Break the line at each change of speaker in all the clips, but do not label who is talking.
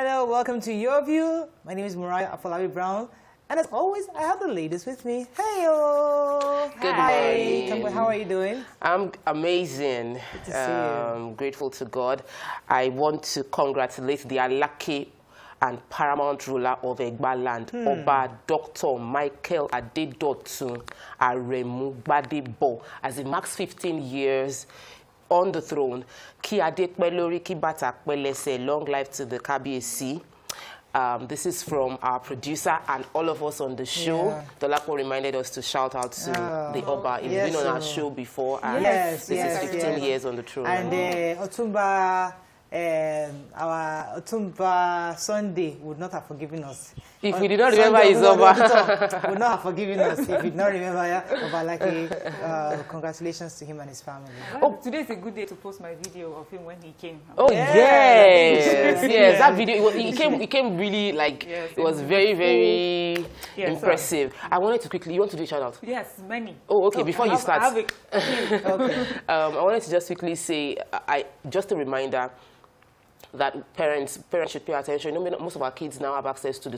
Hello, welcome to Your View. My name is Mariah Afolabi Brown. And as always, I have the ladies with me. Hey-o!
Good morning.
How are you doing?
I'm amazing.
Good to see you.
Grateful to God. I want to congratulate the Alake and paramount ruler of Egba land, Oba Dr. Michael Adedotun Aremu Gbadebo, as he marks 15 years on the throne. Ki Adepelori Ki Bata Pelese, long life to the Kabiyesi. This is from our producer and all of us on the show.
Yeah.
Dolapo reminded us to shout out to the Oba. He's been on our show before, and
Yes,
this is 15 years on the throne.
And Otumba, our Otumba Sunday would not have forgiven us.
If we did not remember his Oba,
would not have forgiven us if we did not remember Oba Lake. Congratulations to him and his family.
Oh, today is a good day to post my video of him when he came.
oh yes, that video. It came really like it was very, very impressive. I wanted to quickly. You want to do a shout out?
Yes, many.
Oh, okay. Before you start,
Okay.
I wanted to just quickly say, just a reminder that parents should pay attention. You know, most of our kids now have access to the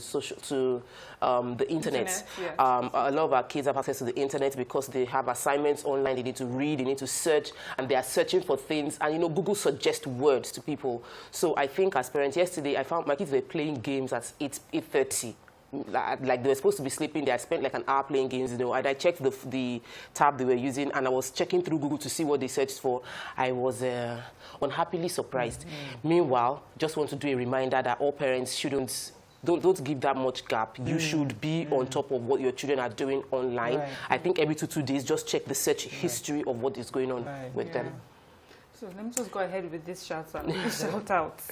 internet. A lot of our kids have access to the internet because they have assignments online. They need to read, they need to search, and they are searching for things. And you know, Google suggests words to people. So I think as parents, yesterday I found my kids were playing games at 8:30. Like they were supposed to be sleeping. I spent like an hour playing games, you know, and I checked the tab they were using, and I was checking through Google to see what they searched for. I was unhappily surprised. Meanwhile, just want to do a reminder that all parents don't give that much gap. You should be on top of what your children are doing online. I think every 2 days, just check the search history of what is going on with them.
So let me just go ahead with this shout out.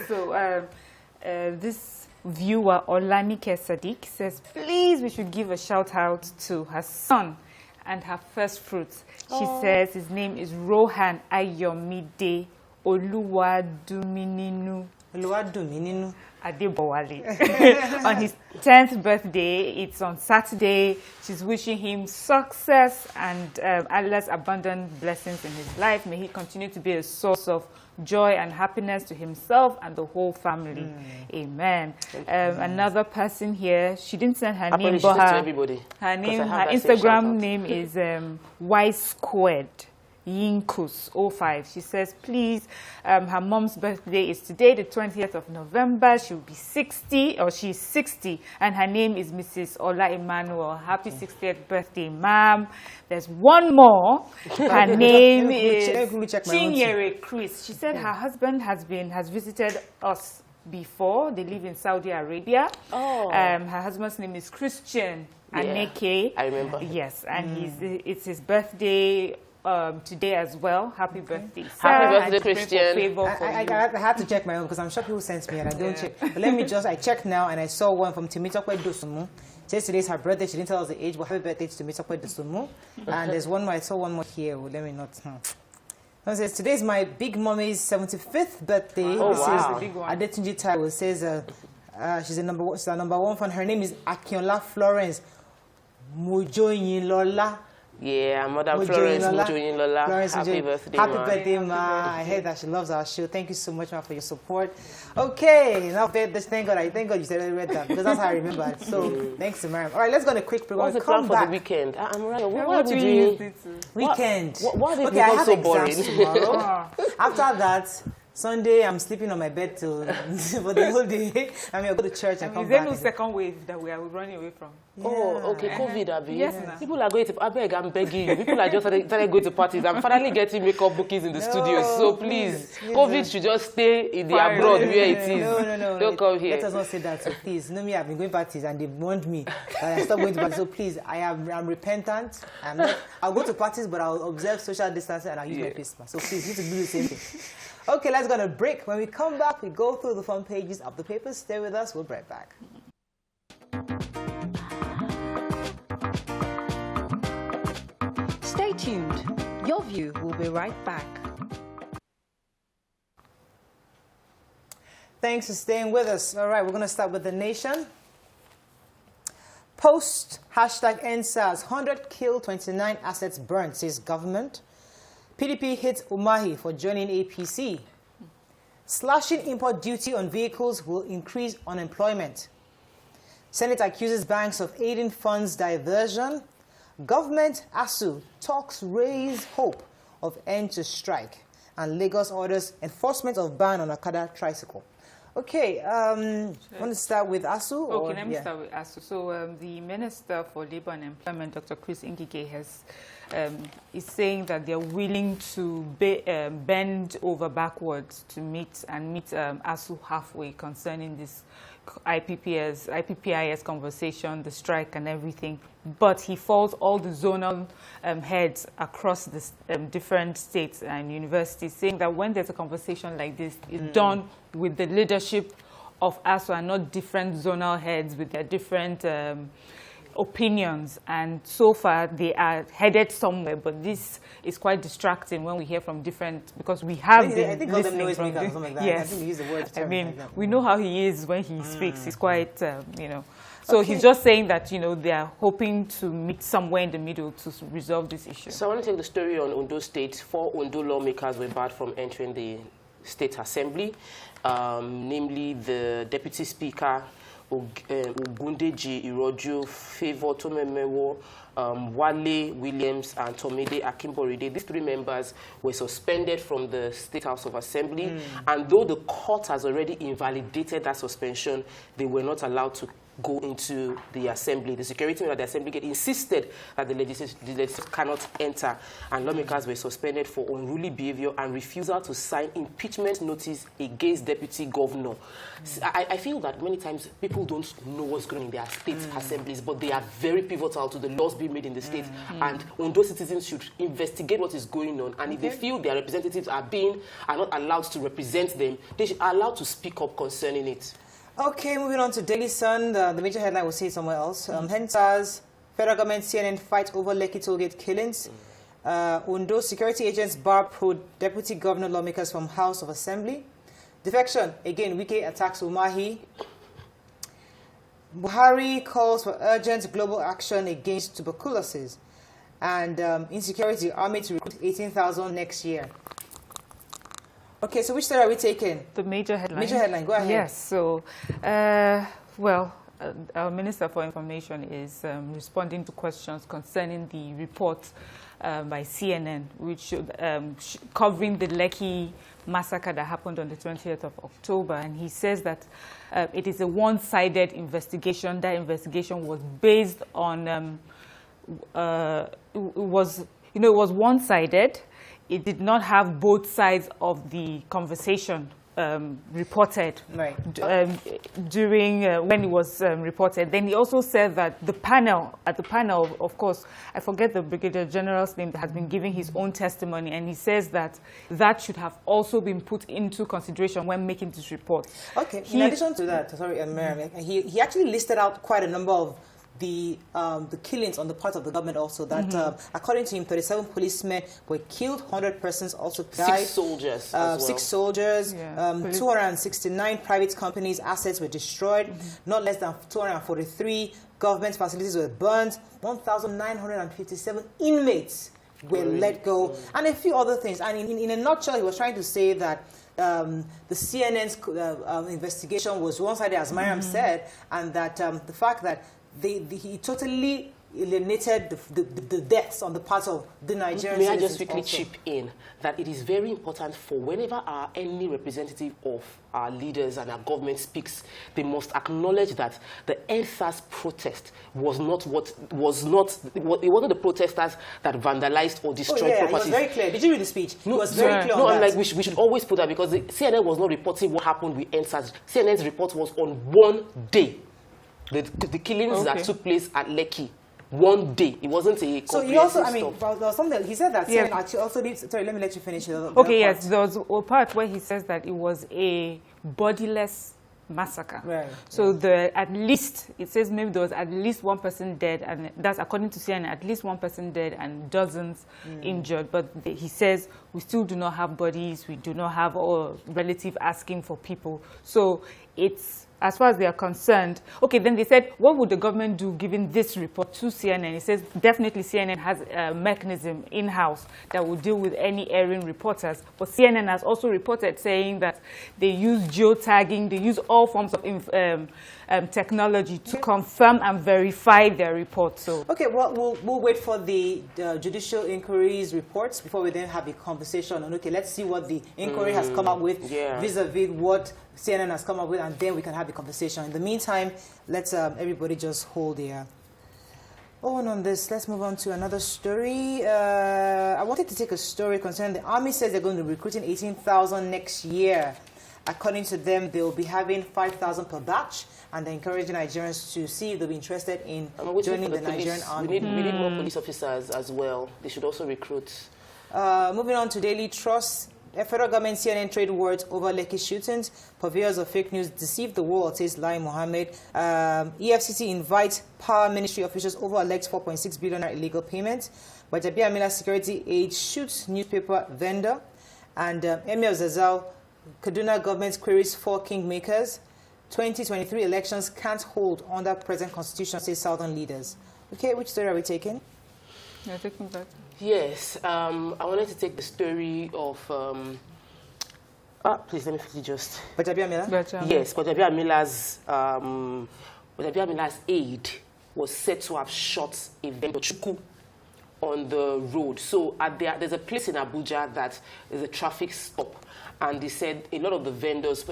So this viewer Olanike Sadiq says, please, we should give a shout out to her son and her first fruits. She says his name is Rohan Ayomide Oluwadumininu Adebowale. On his 10th birthday, it's on Saturday. She's wishing him success and Allah's abundant blessings in his life. May he continue to be a source of joy and happiness to himself and the whole family. Amen. Another person here, she didn't send her name, but her Instagram name is Y Squared Yinkus 05. She says, please, her mom's birthday is today, the 20th of November. She'll be 60, or she's 60, and her name is Mrs. Ola Emmanuel. Happy 60th birthday, ma'am. There's one more. Her name is Chinyere Chris. She said her husband has visited us before. They live in Saudi Arabia. Her husband's name is Christian Aneke.
I remember.
Yes, and it's his birthday today as well. Happy birthday, sir.
Happy birthday, Christian.
I had to check my own because I'm sure people sent me and I don't check. But let me I checked now and I saw one from Timitokwe Dosumu. Says today's her birthday. She didn't tell us the age, but happy birthday to Timitokwe Dosumu. And there's one more. I saw one more here. Well, let me not. It says today's my big mommy's 75th birthday.
Oh,
this
wow.
is Adetunji Taiwo. Says she's a number one fan. Her name is Akinola Florence Mujoyinlola.
Yeah, Madam Florence Mujoyinlola. Happy birthday,
Happy birthday, ma. I heard that she loves our show. Thank you so much, ma, for your support. Okay, now thank God you said I read that because that's how I remember it. So thanks to Mariam. All right, let's go on a quick break.
What's the plan for the weekend? Mariam, what do you use it to?
Weekend.
Why did it become so boring?
Tomorrow. After that, Sunday, I'm sleeping on my bed till for the whole day. I mean, I go to church and come back.
Is there no second wave that we are running away from?
Yeah.
Oh, okay, COVID, Abby.
Yes,
people are going to, I'm begging you. People are just started going to parties. I'm finally getting makeup bookings in the studios. So please, COVID should just stay in the abroad where it is.
No.
Don't come here.
Let us not say that. So please, you know me, I've been going to parties and they warned me that I stop going to parties. So please, I'm repentant. I'll go to parties, but I'll observe social distancing and I'll use my face mask. So please, you need to do the same thing. Okay, let's go on a break. When we come back, we go through the front pages of the papers. Stay with us. We'll be right back.
Stay tuned. Your View will be right back.
Thanks for staying with us. All right, we're going to start with The Nation. Post #EndSARS 100 killed, 29 assets burned, says government. PDP hits Umahi for joining APC. Slashing import duty on vehicles will increase unemployment. Senate accuses banks of aiding funds diversion. Government ASU talks raise hope of end to strike. And Lagos orders enforcement of ban on Okada tricycle. Okay, want to start with ASU?
Okay, let me start with ASU. So the Minister for Labour and Employment, Dr. Chris Ngige, is saying that they're willing to bend over backwards to meet ASU halfway concerning this IPPIS conversation, the strike and everything. But he faults all the zonal heads across the different states and universities, saying that when there's a conversation like this, it's done with the leadership of ASU and not different zonal heads with their different opinions. And so far, they are headed somewhere. But this is quite distracting when we hear from different, because we have been listening from
something like that.
Yes.
I think we use the word
I mean,
like that.
we know how he is when he speaks. He's quite, So he's just saying that, they are hoping to meet somewhere in the middle to resolve this issue.
So I want to take the story on Ondo State. 4 Ondo lawmakers were barred from entering the State Assembly, namely the Deputy Speaker, Ogundeji Iroju, Favour Tomemewo, Wale Williams, and Tomide Akimboride. These 3 members were suspended from the State House of Assembly, and though the court has already invalidated that suspension, they were not allowed to go into the assembly. The security of the assembly gate insisted that the legislature cannot enter, and lawmakers were suspended for unruly behavior and refusal to sign impeachment notice against deputy governor. I feel that many times people don't know what's going on in their state assemblies, but they are very pivotal to the laws being made in the state, and Ondo citizens should investigate what is going on, and if they feel their representatives are not allowed to represent them, they should be allowed to speak up concerning it. Okay, moving on to Daily Sun. The major headline will say somewhere else. Hensas, federal government CNN fight over Lekki tollgate killings. Ondo security agents bar pro-deputy governor lawmakers from House of Assembly. Defection, again, Wike attacks Umahi. Buhari calls for urgent global action against tuberculosis. And insecurity, army to recruit 18,000 next year. Okay, so which story are we taking?
The major headline.
Major headline, go ahead.
Yes, so, our Minister for Information is responding to questions concerning the report by CNN, which covering the Lekki massacre that happened on the 20th of October. And he says that it is a one-sided investigation. That investigation was based on, it was one-sided. It did not have both sides of the conversation reported during when it was reported. Then he also said that the panel, of course, I forget the Brigadier General's name, that has been giving his own testimony, and he says that should have also been put into consideration when making this report. Okay. In addition to that, sorry, Mary, he actually listed out quite a number of the killings on the part of the government also, that according to him, 37 policemen were killed, 100 persons also died.
6 soldiers as well.
6 soldiers, 269 private companies' assets were destroyed, not less than 243 government facilities were burned, 1,957 inmates were let go, and a few other things. And in a nutshell, he was trying to say that the CNN's investigation was one-sided, as Mariam said, and that the fact that he totally eliminated the deaths on the part of the Nigerians.
May I just quickly chip in that it is very important for whenever any representative of our leaders and our government speaks, they must acknowledge that the NSAS protest was not it wasn't the protesters that vandalized or destroyed properties.
It was very clear. Did you read the speech? It was very clear on that.
Like we should always put that, because the CNN was not reporting what happened with NSAS. CNN's report was on one day. The killings that took place at Lekki, one day. It wasn't a
so he also, there was something, he said that CNN actually also did, sorry, let me let you finish.
Okay, yes, there was a part where he says that it was a bodiless massacre. Right. So at least, it says maybe there was at least 1 person dead, and that's according to CNN, at least 1 person dead and dozens injured. But he says we still do not have bodies, we do not have a relative asking for people. So it's, as far as they are concerned, okay, then they said, what would the government do given this report to CNN? It says definitely CNN has a mechanism in-house that will deal with any erring reporters. But CNN has also reported saying that they use geotagging, they use all forms of technology to confirm and verify their reports. So
okay, well, we'll wait for the judicial inquiries reports before we then have a conversation on, okay, let's see what the inquiry has come up with vis-a-vis what CNN has come up with, and then we can have the conversation. In the meantime, let's everybody just hold their own on this. Let's move on to another story. I wanted to take a story concerning the Army says they're going to be recruiting 18,000 next year. According to them, they'll be having 5,000 per batch, and they're encouraging Nigerians to see if they'll be interested in joining the Nigerian Army.
We need more police officers as well. They should also recruit.
Moving on to Daily Trust. Federal government CNN trade words over Lekki shootings. Purveyors of fake news deceive the world, says Lai Mohammed. EFCC invites Power Ministry officials over alleged 4.6 billion illegal payment. Bajabi Amila security aid shoots newspaper vendor. And Emir Zazal, Kaduna government queries 4 kingmakers. 2023 elections can't hold under present constitution, says Southern leaders. Okay, which story are we taking?
You're taking that.
Yes, I wanted to take the story of. Please let me quickly just.
Bajabi Amila?
Yes, Bajabi Amila's aide was said to have shot a vendor Chuku on the road. So there's a place in Abuja that is a traffic stop. And they said a lot of the vendors,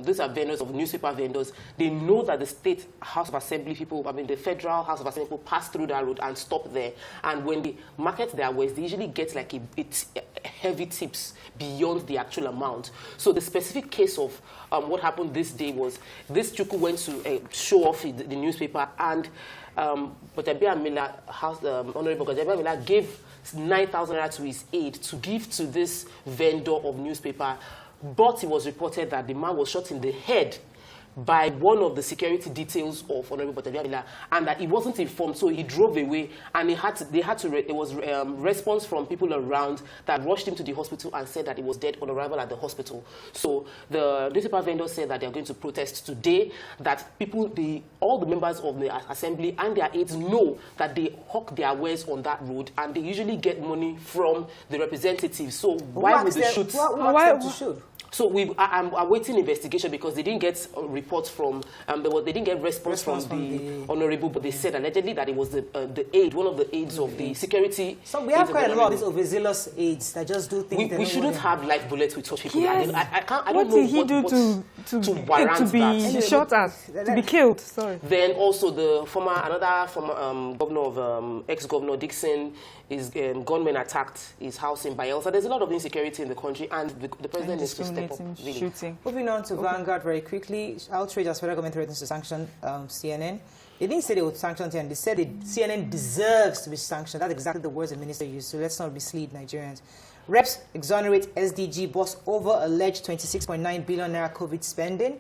these are vendors of newspaper vendors, they know that the State House of Assembly people, the Federal House of Assembly people pass through that road and stop there. And when they market their wares, they usually get like heavy tips beyond the actual amount. So the specific case of what happened this day was this Chuku went to show off the newspaper, and Bajabi Amila, Honorable Bajabi Amila, gave 9,000 naira to his aide to give to this vendor of newspaper, but it was reported that the man was shot in the head by one of the security details of Honorable Bajabi Amila, and that he wasn't informed, so he drove away, and it was response from people around that rushed him to the hospital and said that he was dead on arrival at the hospital. So the newspaper vendor said that they are going to protest today, that all the members of the assembly and their aides know that they hawk their wares on that road, and they usually get money from the representatives. So why would they shoot?
Why to shoot?
So I'm awaiting investigation because they didn't get reports from, they didn't get response from the honorable, but they said allegedly that it was the aide, one of the aides of the security. So
we have quite a lot of these overzealous aides that just do things.
We shouldn't have life bullets with such people.
Yes.
I don't
what
know
did he do to be shot at, to be killed? Sorry.
Then also another former governor of ex-governor Dixon, his gunmen attacked his house in Bayelsa. There's a lot of insecurity in the country, and the president needs to step up. Really.
Shooting.
Moving on to Vanguard very quickly. Outrage as federal government threatens to sanction CNN. They didn't say they would sanction CNN. They said CNN deserves to be sanctioned. That's exactly the words the minister used. So let's not mislead Nigerians. Reps exonerate SDG boss over alleged 26.9 billion naira COVID spending.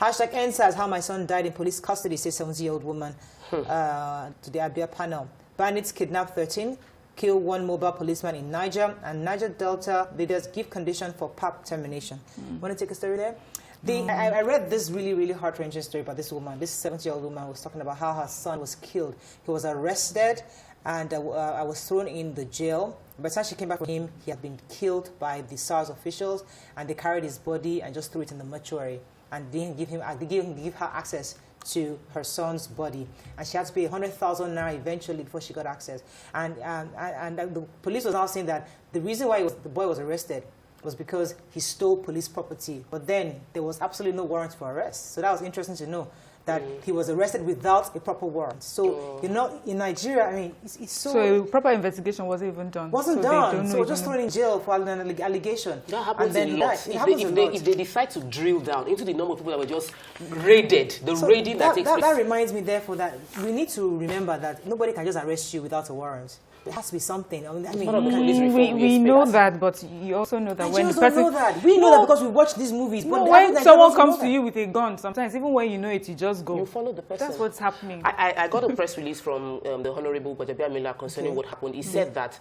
Hashtag NSAS, how my son died in police custody, says 70-year-old woman to the Abia panel. Bandits kidnap 13. Kill 1 mobile policeman in Niger, and Niger Delta leaders give condition for PAP termination. Want to take a story there? I read this really, really heart-wrenching story about this woman. This 70-year-old woman was talking about how her son was killed. He was arrested, and I was thrown in the jail. By the time she came back from him, he had been killed by the SARS officials, and they carried his body and just threw it in the mortuary, and didn't give her access to her son's body, and she had to pay 100,000 naira eventually before she got access. And the police was now saying that the reason why the boy was arrested was because he stole police property, but then there was absolutely no warrant for arrest. So that was interesting to know that he was arrested without a proper warrant. So in Nigeria, I mean, it's so.
So a proper investigation wasn't even done.
Wasn't done. So just thrown in jail for an allegation.
That happens a lot. If they decide to drill down into the number of people that were just raided, raiding that takes place.
That reminds me, therefore, that we need to remember that nobody can just arrest you without a warrant. there has to be something. I mean,
we know that, but you also know that when the person...
don't know that. We know that because we watch these movies. But
when someone comes to you with a gun, sometimes, even when you know it, you just go.
You follow the person.
That's what's happening.
I got a press release from the Honorable Bajabia Miller concerning what happened. He said that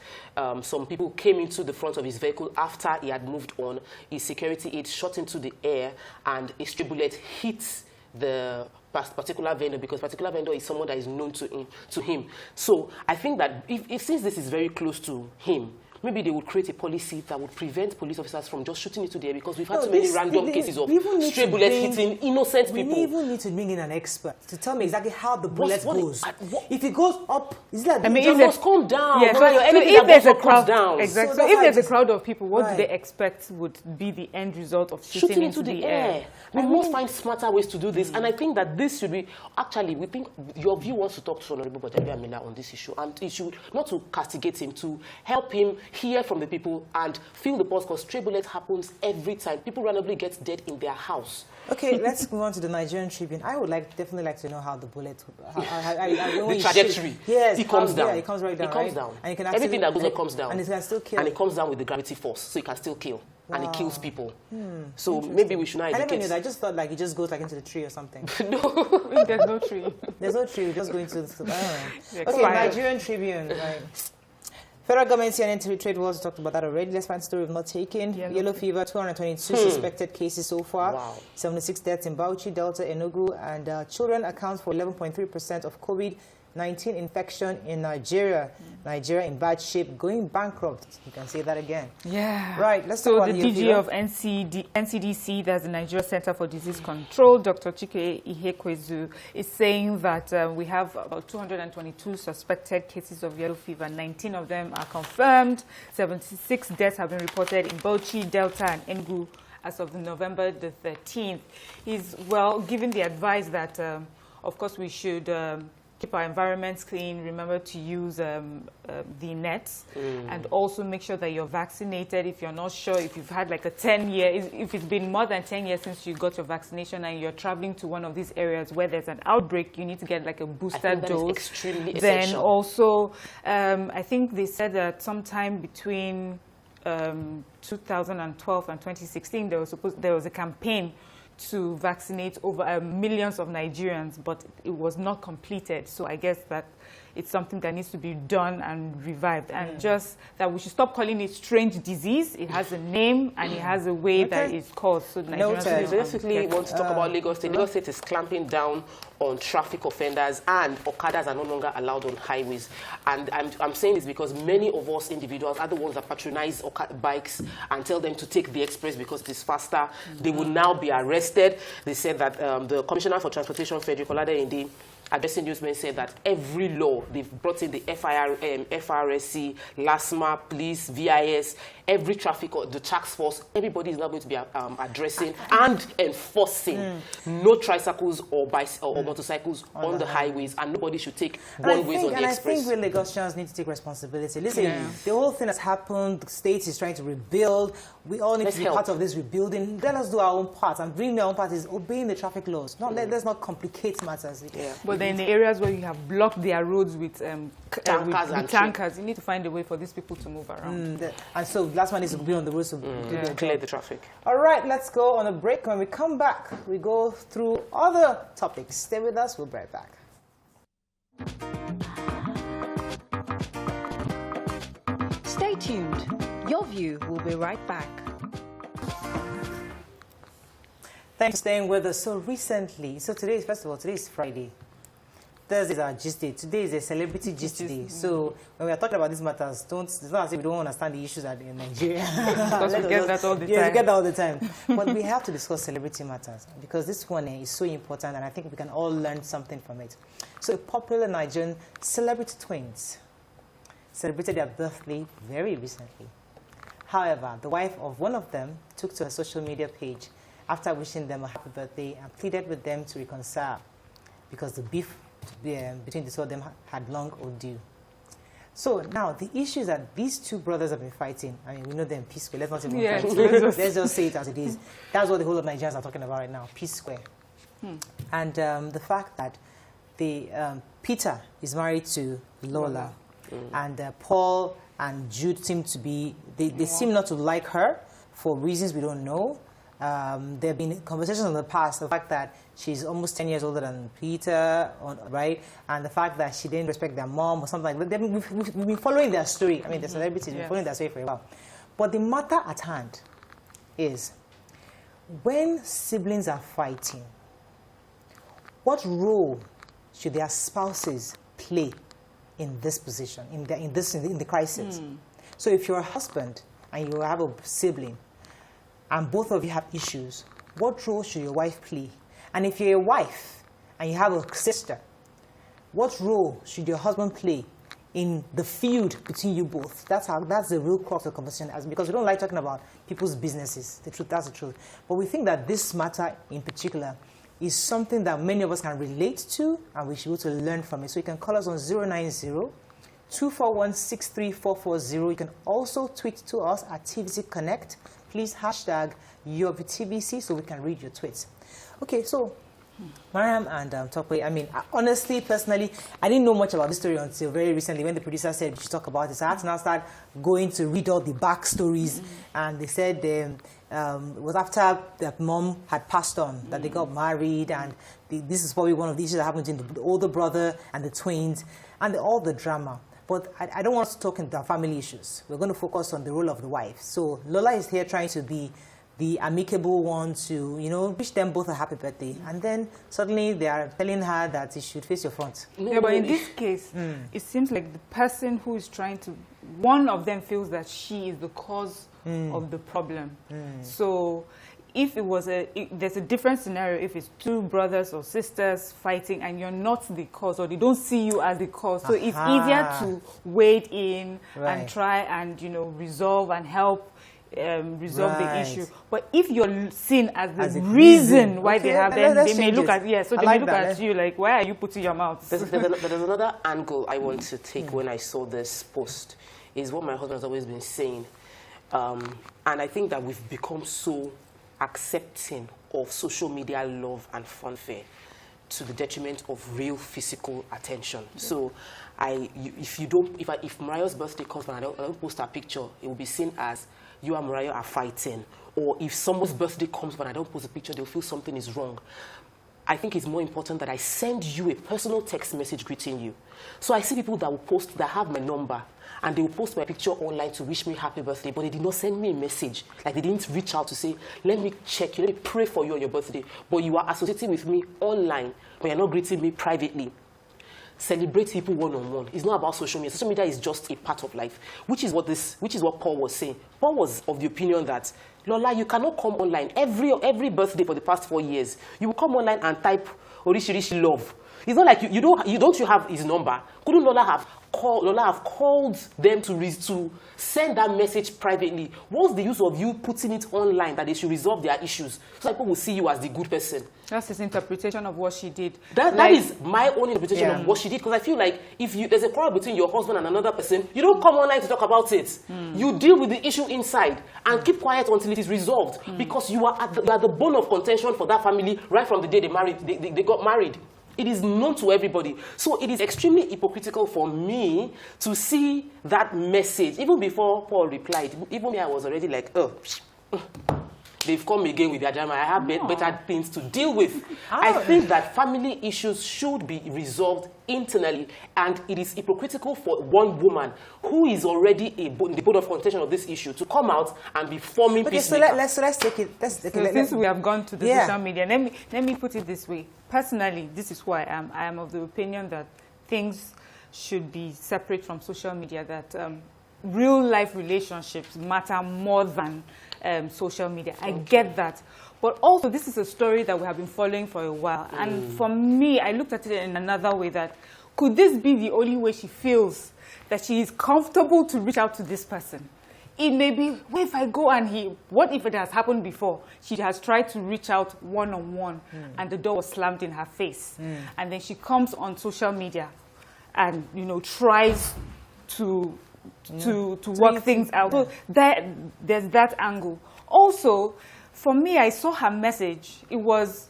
some people came into the front of his vehicle after he had moved on. His security aid shot into the air, and a stray bullet hit the particular vendor, because particular vendor is someone that is known to him. So I think that if since this is very close to him, maybe they would create a policy that would prevent police officers from just shooting into the air, because we've had too many random cases of stray bullets hitting innocent people.
We even need to bring in an expert to tell me exactly how the bullet goes. If it goes up, is that...
I mean, it must come down.
Yeah, so if there's a crowd,
down.
Exactly. So if there's a crowd of people, what do they expect would be the end result of shooting into the air?
We must find smarter ways to do this, and I think that this should be... Actually, we think your view wants to talk to Honorable Bajabia Miller on this issue, and it should not to castigate him, to help him hear from the people and feel the pulse, because stray bullet happens every time. People randomly get dead in their house.
Okay, let's move on to the Nigerian Tribune. I would definitely like to know how the bullet...
the trajectory.
Yes.
It comes down.
Yeah, it comes right down.
It comes down.
And you can
everything that goes up comes down.
And it can still kill.
And it comes down with the gravity force, so it can still kill. Wow. And it kills people. So maybe we should not educate.
I never knew that. I just thought like it just goes like into the tree or something.
No. There's no tree.
There's no tree. We just go into the... Okay, Nigerian Tribune. Right. Federal government CNN trade wars, talked about that already. Let's find story we've not taken. Yellow fever, 222 suspected cases so far. Wow. 76 deaths in Bauchi, Delta, Enugu, and children account for 11.3% of COVID-19 infection in Nigeria. Nigeria in bad shape, going bankrupt. You can say that again.
Yeah.
Right. Let's
so
talk about
the DG of NCDC, that's the Nigeria Center for Disease Control, Dr. Chike Ihekwezu, is saying that we have about 222 suspected cases of yellow fever. 19 of them are confirmed. 76 deaths have been reported in Bauchi, Delta, and Enugu as of November the 13th. He's, giving the advice that, of course, we should... keep our environments clean, remember to use the nets, and also make sure that you're vaccinated. If you're not sure, if you've had like a 10-year, if it's been more than 10 years since you got your vaccination and you're traveling to one of these areas where there's an outbreak, you need to get like a booster dose.
Is extremely
then
essential.
Also, I think they said that sometime between 2012 and 2016, there was a campaign to vaccinate over millions of Nigerians, but it was not completed. So I guess that it's something that needs to be done and revived. And just that we should stop calling it strange disease. It has a name and it has a way that it's caused. So
Nigerians basically want to talk about Lagos State. Lagos State is clamping down on traffic offenders, and Okadas are no longer allowed on highways. And I'm saying this because many of us individuals are the ones that patronize bikes and tell them to take the express because it is faster. They will now be arrested. They said that the Commissioner for Transportation, Frederick Olade, addressing newsmen, said that every law, they've brought in the FRSC, LASMA, police, VIS, every traffic, the task force, everybody is now going to be addressing and enforcing no tricycles or motorcycles on the highways, and nobody should take one ways on the express.
And I think we Lagosians need to take responsibility. Listen, the whole thing has happened. The state is trying to rebuild. We all need to be part of this rebuilding. Let us do our own part, and doing our own part is obeying the traffic laws. Let's not complicate matters.
But then in the areas where you have blocked their roads with tankers, you need to find a way for these people to move around.
And so last one is to be on the roads to
clear the traffic.
All right, let's go on a break. When we come back, we go through other topics. Stay with us. We'll be right back.
Stay tuned. Your View will be right back.
Thanks for staying with us. So recently, today is, first of all, today is Friday. Thursday is our gist day. Today is a celebrity gist day. So when we are talking about these matters, it's not as if we don't understand the issues in Nigeria.
Because we get that all the time.
Yes, we get that all the time. But we have to discuss celebrity matters because this one is so important, and I think we can all learn something from it. So popular Nigerian celebrity twins celebrated their birthday very recently. However, the wife of one of them took to her social media page after wishing them a happy birthday and pleaded with them to reconcile because the beef between the two of them had long overdue. So now the issue is that these two brothers have been fighting. I mean, we know them, Peace Square. Let's not even fight. Let's just say it as it is. That's what the whole of Nigerians are talking about right now, Peace Square. And the fact that Peter is married to Lola. and Paul and Jude seem to be, they seem not to like her for reasons we don't know. There have been conversations in the past, the fact that she's almost 10 years older than Peter, right? And the fact that she didn't respect their mom or something like that. We've been following their story. I mean, the celebrities have been following their story for a while. But the matter at hand is, when siblings are fighting, what role should their spouses play in this position, in the crisis? So if you're a husband and you have a sibling, and both of you have issues, what role should your wife play? And if you're a wife and you have a sister, what role should your husband play in the feud between you both? That's the real crux of the conversation, because we don't like talking about people's businesses. The truth, that's the truth. But we think that this matter in particular is something that many of us can relate to, and we should be able to learn from it. So you can call us on 090-241-63440. You can also tweet to us at TVC Connect. Please hashtag #TVC so we can read your tweets. Okay, so Mariam and Tokwe, I mean, honestly, personally, I didn't know much about this story until very recently when the producer said we should talk about it. So I had to now start going to read all the backstories. And they said it was after their mom had passed on that they got married. And this is probably one of the issues that happened between the older brother and the twins and all the drama. But I don't want us to talk into family issues. We're going to focus on the role of the wife. So Lola is here trying to be the amicable one to, wish them both a happy birthday. And then suddenly they are telling her that you should face your front.
Yeah, but in this case, it seems like the person who is trying to, one of them feels that she is the cause of the problem. So if it was there's a different scenario if it's two brothers or sisters fighting and you're not the cause, or they don't see you as the cause. So it's easier to wade in and try and, resolve and help resolve the issue. But if you're seen as the reason why they have them, they may look at they may look at you like, why are you putting your mouth?
There's another angle I want to take when I saw this post, is what my husband has always been saying. And I think that we've become so accepting of social media love and fanfare to the detriment of real physical attention. So if Mariah's birthday comes and I don't post a picture, it will be seen as you and Mariah are fighting. Or if someone's birthday comes but I don't post a picture, they'll feel something is wrong. I think it's more important that I send you a personal text message greeting you. So I see people that will post, that have my number, and they will post my picture online to wish me happy birthday, but they did not send me a message. Like, they didn't reach out to say, let me check you, let me pray for you on your birthday. But you are associating with me online, but you're not greeting me privately. Celebrate people one-on-one. It's not about social media. Social media is just a part of life, which is what Paul was saying. Paul was of the opinion that, Lola, you cannot come online every birthday for the past 4 years. You will come online and type Orishi love. It's not like you don't have his number. Couldn't Lola have called them to send that message privately? What's the use of you putting it online that they should resolve their issues so people will see you as the good person?
That's his interpretation of what she did.
That is my own interpretation of what she did, because I feel like if there's a quarrel between your husband and another person, you don't come online to talk about it. You deal with the issue inside and keep quiet until it is resolved, because you are at the bone of contention for that family right from the day they got married. It is known to everybody. So it is extremely hypocritical for me to see that message. Even before Paul replied, even me, I was already like, oh, they've come again with their drama. I have better things to deal with. I think that family issues should be resolved internally, and it is hypocritical for one woman who is already in the bone of contention of this issue to come out and be forming peacemaker.
So let's take it.
Since we have gone to the social media, let me put it this way. Personally, this is who I am. I am of the opinion that things should be separate from social media, that real life relationships matter more than social media. I get that. But also, this is a story that we have been following for a while. And for me, I looked at it in another way, that could this be the only way she feels that she is comfortable to reach out to this person? It may be, what if I go and what if it has happened before? She has tried to reach out one-on-one and the door was slammed in her face. And then she comes on social media and, tries to work things out. So there's that angle. Also, for me, I saw her message. It was,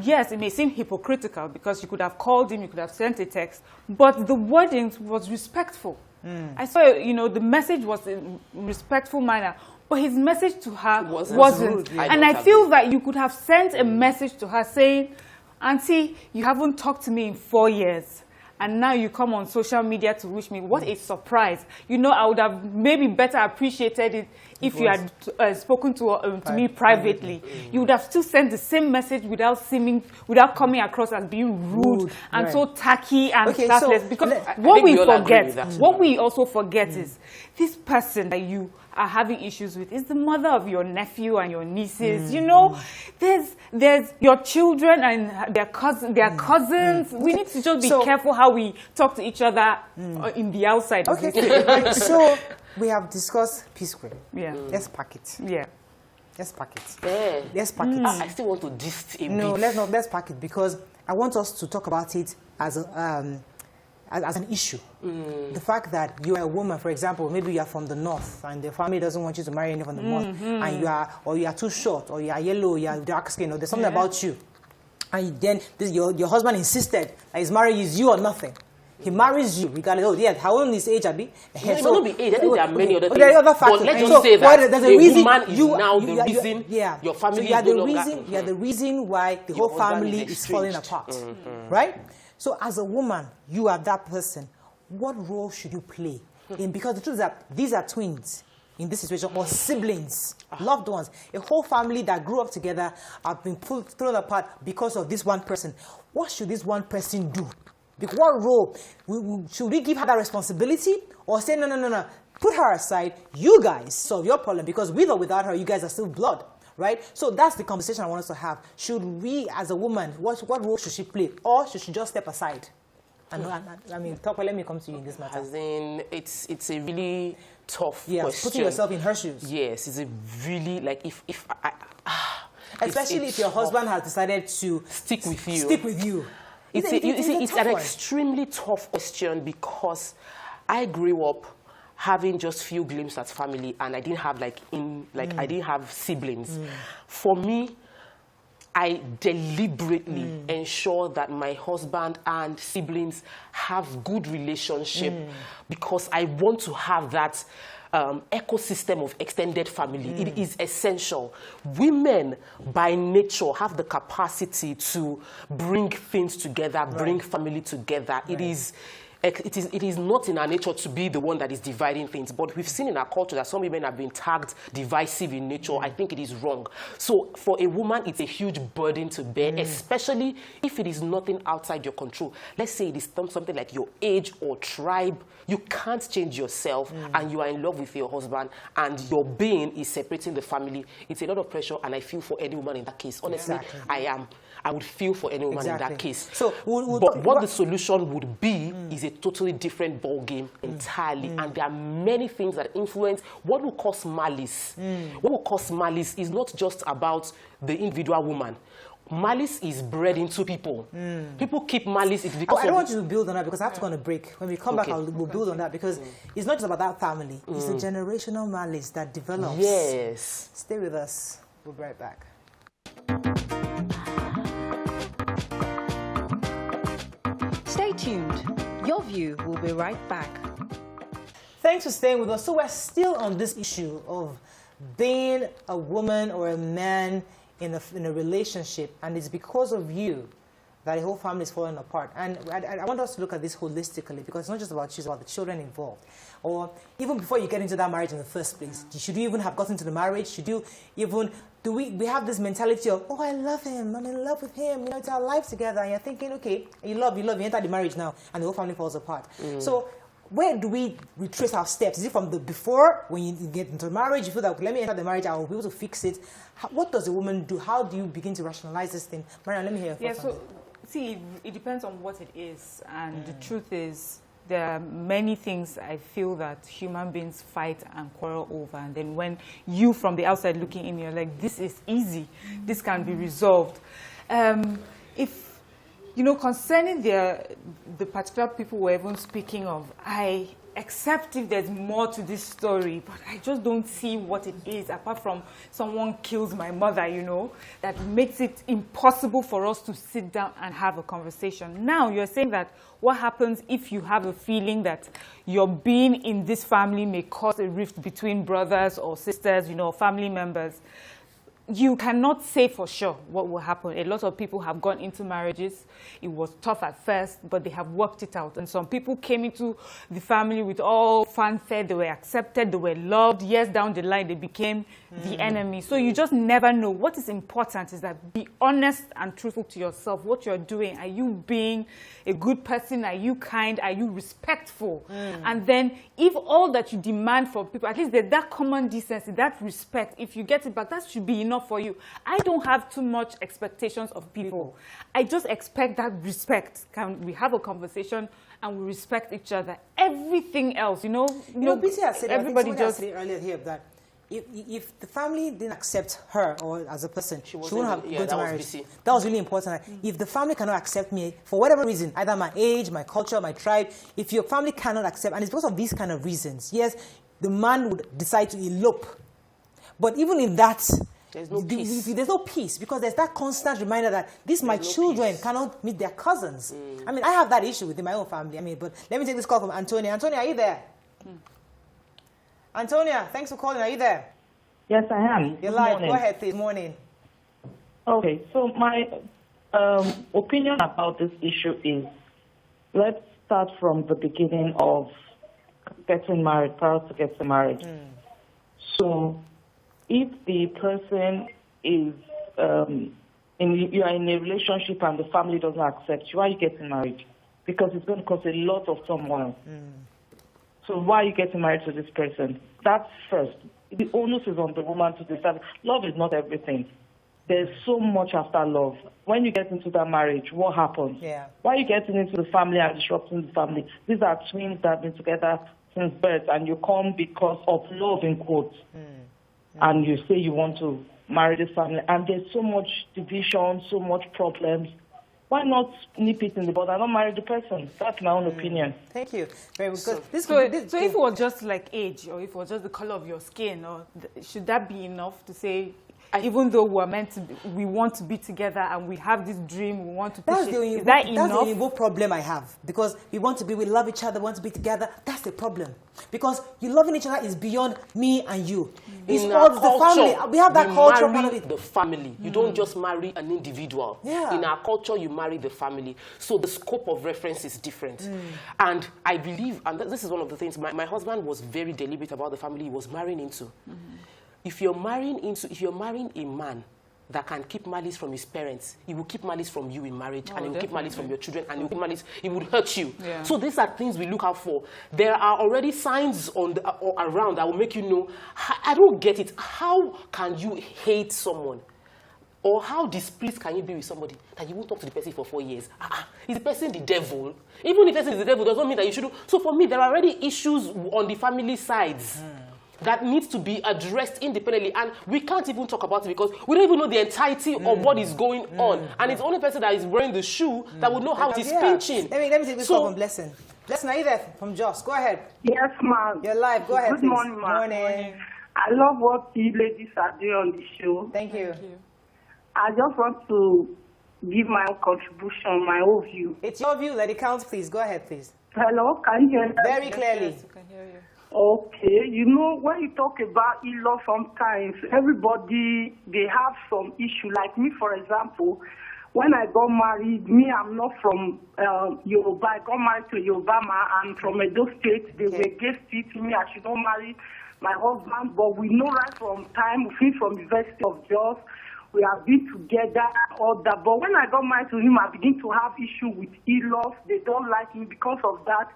yes, it may seem hypocritical because you could have called him, you could have sent a text, but the wording was respectful. I saw, you know, the message was in respectful manner, but his message to her wasn't. And I feel that you could have sent a message to her saying, Auntie, you haven't talked to me in 4 years. And now you come on social media to wish me. What a surprise. You know, I would have maybe better appreciated it if you had spoken to me privately. You would have still sent the same message without coming across as being rude and so tacky and classless. So because what we also forget is this person that you are having issues with is the mother of your nephew and your nieces. You know, there's your children and their cousins. We need to just be careful how we talk to each other in the outside.
So we have discussed P Square. Let's pack it. Let's pack it. Let's pack it.
I still want to dist a bit.
Let's pack it, because I want us to talk about it as an issue. The fact that you are a woman, for example, maybe you are from the north and the family doesn't want you to marry anyone from the north, and you are too short, or you are yellow, you are dark skin, or there's something about you, and then your husband insisted that his marriage is you or nothing. He marries you regardless. How old is age, Abi?
It may not be age. I think there are many other things.
There are other factors.
But let's just say that
there's
a woman is now the reason your family is no longer.
You are the reason why the whole family is falling apart, right? So as a woman, you are that person. What role should you play? Because the truth is that these are twins in this situation, or siblings, loved ones. A whole family that grew up together have been thrown apart because of this one person. What should this one person do? What role? Should we give her that responsibility, or say, no, put her aside, you guys solve your problem, because with or without her, you guys are still blood, right? So that's the conversation I want us to have. Should we, as a woman, what role should she play, or should she just step aside? I mean, let me come to you in this matter.
As in, it's a really tough question.
Putting yourself in her shoes.
Yes, it's a really, like,
especially if your husband has decided to
stick with you. It's an extremely tough question, because I grew up having just few glimpses at family, and I didn't have I didn't have siblings. For me, I deliberately ensure that my husband and siblings have good relationship, because I want to have that ecosystem of extended family. It is essential. Women, by nature, have the capacity to bring things together, bring family together. It is not in our nature to be the one that is dividing things, but we've seen in our culture that some women have been tagged divisive in nature. I think it is wrong. So for a woman, it's a huge burden to bear, especially if it is nothing outside your control. Let's say it is something like your age or tribe. You can't change yourself, and you are in love with your husband, and your being is separating the family. It's a lot of pressure, and I feel for any woman in that case. Honestly, I would feel for any woman in that case. So, but what the solution would be is a totally different ball game entirely, and there are many things that influence what will cause malice. What will cause malice is not just about the individual woman. Malice is bred into people. People keep malice. It's because
I don't want you to build on that, because I have to go on a break. When we come back, we'll build on that, because it's not just about that family. It's the generational malice that develops.
Yes.
Stay with us. We'll be right back.
Stay tuned. Your View will be right back.
Thanks for staying with us. So we're still on this issue of being a woman or a man in a relationship, and it's because of you that the whole family is falling apart. And I want us to look at this holistically, because it's not just about you, it's about the children involved. Or even before you get into that marriage in the first place, should you even have gotten into the marriage? Should you even, we have this mentality of, oh, I love him, I'm in love with him, you know, it's our life together, and you're thinking, okay, you enter the marriage now, and the whole family falls apart. So where do we retrace our steps? Is it from the before, when you get into marriage, you feel that, okay, let me enter the marriage, I will be able to fix it? What does a woman do? How do you begin to rationalize this thing? Mariam, let me hear your thoughts on it.
See, it depends on what it is, and the truth is, there are many things I feel that human beings fight and quarrel over, and then when you from the outside looking in, you're like, this is easy, this can be resolved. If You know, concerning the particular people we're even speaking of, I accept if there's more to this story, but I just don't see what it is, apart from someone kills my mother, you know, that makes it impossible for us to sit down and have a conversation. Now, you're saying that what happens if you have a feeling that your being in this family may cause a rift between brothers or sisters, you know, family members. You cannot say for sure what will happen. A lot of people have gone into marriages. It was tough at first, but they have worked it out. And some people came into the family with all fanfare. They were accepted. They were loved. Years down the line, they became the enemy. So you just never know. What is important is that be honest and truthful to yourself. What you're doing. Are you being a good person? Are you kind? Are you respectful? And then if all that you demand from people, at least there's that common decency, that respect, if you get it back, that should be enough for you. I don't have too much expectations of people. I just expect that respect. Can we have a conversation and we respect each other? Everything else, you know,
BC has said,
everybody just
said earlier here that if the family didn't accept her or as a person, she wouldn't have gone to marriage. That was really important. If the family cannot accept me for whatever reason, either my age, my culture, my tribe, if your family cannot accept, and it's because of these kind of reasons, yes, the man would decide to elope. But even in that,
there's no peace.
There's no peace, because there's that constant reminder that my children cannot meet their cousins. I mean, I have that issue within my own family. I mean, but let me take this call from Antonia. Antonia, are you there? Antonia, thanks for calling. Are you there?
Yes, I am.
You're live. Go ahead, please. Morning.
Okay, so my opinion about this issue is, let's start from the beginning of getting married, prior to getting married. So if the person is, you are in a relationship and the family doesn't accept you, why are you getting married? Because it's going to cause a lot of turmoil. So why are you getting married to this person? That's first. The onus is on the woman to decide. Love is not everything. There's so much after love. When you get into that marriage, what happens? Why are you getting into the family and disrupting the family? These are twins that have been together since birth, and you come because of love, in quotes. And you say you want to marry this family, and there's so much division, so much problems. Why not nip it in the bud and not marry the person? That's my own opinion.
Thank you. Very good.
So if it was just like age, or if it was just the color of your skin, or should that be enough to say, even though we're meant to, we want to be together and we have this dream, we want to push it. Is that enough?
That's the only problem I have, because we love each other, want to be together. That's the problem, because you loving each other is beyond me and you. It's all the family. We have that culture part of it.
The family. You don't just marry an individual. In our culture, you marry the family. So the scope of reference is different. And I believe, and this is one of the things, my husband was very deliberate about the family he was marrying into. If you're marrying a man that can keep malice from his parents, he will keep malice from you in marriage, and he will keep malice from your children, and he will keep malice, he would hurt you. So these are things we look out for. There are already signs on or around that will make you know, I don't get it. How can you hate someone? Or how displeased can you be with somebody that you won't talk to the person for 4 years? Is the person the devil? Even if the person is the devil, doesn't mean that you should. So for me, there are already issues on the family sides that needs to be addressed independently, and we can't even talk about it because we don't even know the entirety of what is going on, and it's the only person that is wearing the shoe that would know how it is pinching.
Let me take this call from Blessing. Blessing, are you there? From Joss, go ahead.
Yes, ma'am.
You're live. Go ahead,
Good
please.
morning, ma'am.
Morning.
I love what you ladies are doing on the show.
Thank you.
I just want to give my own contribution, my own view.
It's your view. Let it count, please. Go ahead, please.
Hello, can you hear me?
Very clearly.
Yes, we can hear you.
Okay, you know, when you talk about in-law, sometimes everybody, they have some issue. Like me, for example, when I got married, I'm not from Yoruba. I got married to a Yoruba man. I'm from Edo State. They were against it to me. I should not marry my husband. But we know right from time, we feel from the University of Jos, we have been together, all that. But when I got married to him, I began to have issue with in-laws. They don't like me because of that.